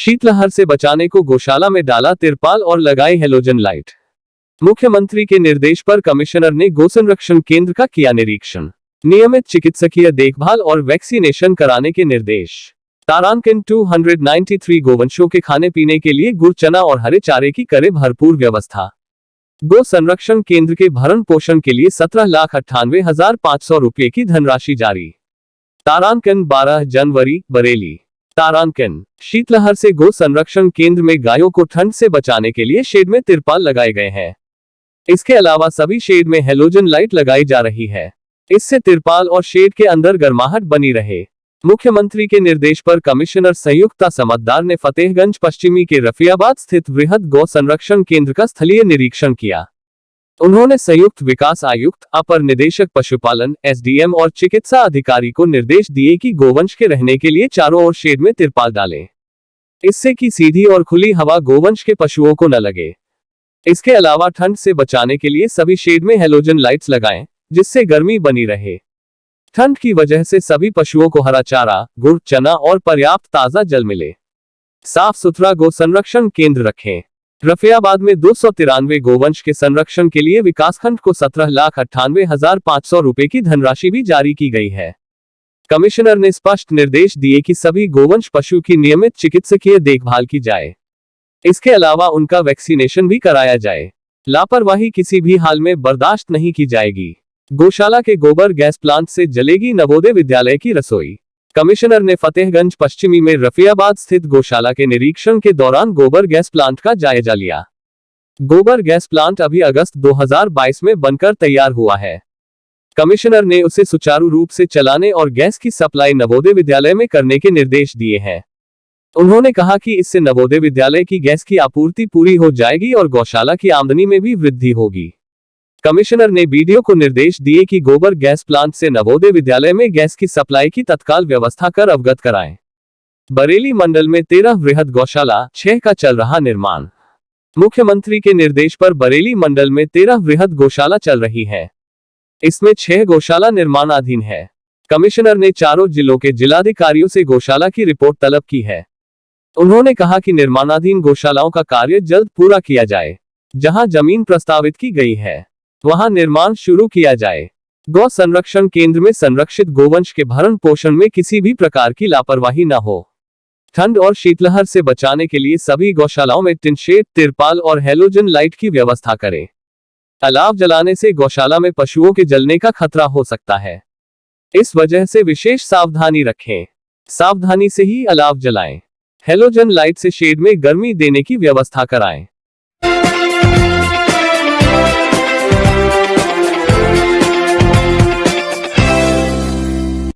शीतलहर से बचाने को गौशाला में डाला तिरपाल और लगाई हैलोजन लाइट। मुख्यमंत्री के निर्देश पर कमिश्नर ने गौसंरक्षण केंद्र का किया निरीक्षण। नियमित चिकित्सकीय देखभाल और वैक्सीनेशन कराने के निर्देश। तारांकिन 293 गोवंशों के खाने पीने के लिए गुड़, चना और हरे चारे की करे भरपूर व्यवस्था। गौ संरक्षण केंद्र के भरण पोषण के लिए 17,98,500 रुपये की धनराशि जारी। तारांकिन 12 जनवरी बरेली। तारांकिन शीतलहर से गौ संरक्षण केंद्र में गायों को ठंड से बचाने के लिए शेड में तिरपाल लगाए गए हैं। इसके अलावा सभी शेड में हैलोजन लाइट लगाई जा रही है। इससे तिरपाल और शेड के अंदर गर्माहट बनी रहे। मुख्यमंत्री के निर्देश पर कमिश्नर संयुक्ता समद्दार ने फतेहगंज पश्चिमी के रफियाबाद स्थित वृहद गौ संरक्षण केंद्र का स्थलीय निरीक्षण किया। उन्होंने संयुक्त विकास आयुक्त, अपर निदेशक पशुपालन एसडीएम और चिकित्सा अधिकारी को निर्देश दिए कि गोवंश के रहने के लिए चारों ओर शेड में तिरपाल डालें। इससे कि सीधी और खुली हवा गोवंश के पशुओं को न लगे। इसके अलावा ठंड से बचाने के लिए सभी शेड में हैलोजन लाइट्स लगाएं, जिससे गर्मी बनी रहे। ठंड की वजह से सभी पशुओं को हरा चारा, गुड़, चना और पर्याप्त ताजा जल मिले। साफ सुथरा गौ संरक्षण केंद्र रखें। रफियाबाद में 293 गोवंश के संरक्षण के लिए विकासखंड को 17,98,500 रुपये की धनराशि भी जारी की गई है। कमिश्नर ने स्पष्ट निर्देश दिए कि सभी गोवंश पशु की नियमित चिकित्सकीय देखभाल की जाए। इसके अलावा उनका वैक्सीनेशन भी कराया जाए। लापरवाही किसी भी हाल में बर्दाश्त नहीं की जाएगी। गौशाला के गोबर गैस प्लांट से जलेगी नवोदय विद्यालय की रसोई। कमिश्नर ने फतेहगंज पश्चिमी में रफियाबाद स्थित गौशाला के निरीक्षण के दौरान गोबर गैस प्लांट का जायजा लिया। गोबर गैस प्लांट अभी अगस्त 2022 में बनकर तैयार हुआ है। कमिश्नर ने उसे सुचारू रूप से चलाने और गैस की सप्लाई नवोदय विद्यालय में करने के निर्देश दिए हैं। उन्होंने कहा कि इससे नवोदय विद्यालय की गैस की आपूर्ति पूरी हो जाएगी और गौशाला की आमदनी में भी वृद्धि होगी। कमिश्नर ने बीडीओ को निर्देश दिए कि गोबर गैस प्लांट से नवोदय विद्यालय में गैस की सप्लाई की तत्काल व्यवस्था कर अवगत कराएं। बरेली मंडल में 13 वृहद गौशाला, 6 का चल रहा निर्माण। मुख्यमंत्री के निर्देश पर बरेली मंडल में 13 वृहद गौशाला चल रही है। इसमें 6 गौशाला निर्माणाधीन है। कमिश्नर ने चारों जिलों के जिलाधिकारियों से गौशाला की रिपोर्ट तलब की है। उन्होंने कहा कि निर्माणाधीन गौशालाओं का कार्य जल्द पूरा किया जाए। जहां जमीन प्रस्तावित की गई है, वहां निर्माण शुरू किया जाए। गौ संरक्षण केंद्र में संरक्षित गोवंश के भरण पोषण में किसी भी प्रकार की लापरवाही न हो। ठंड और शीतलहर से बचाने के लिए सभी गौशालाओं में टिन शेड, तिरपाल और हैलोजन लाइट की व्यवस्था करें। अलाव जलाने से गौशाला में पशुओं के जलने का खतरा हो सकता है। इस वजह से विशेष सावधानी रखें। सावधानी से ही अलाव जलाएं। हैलोजन लाइट से शेड में गर्मी देने की व्यवस्था कराएं।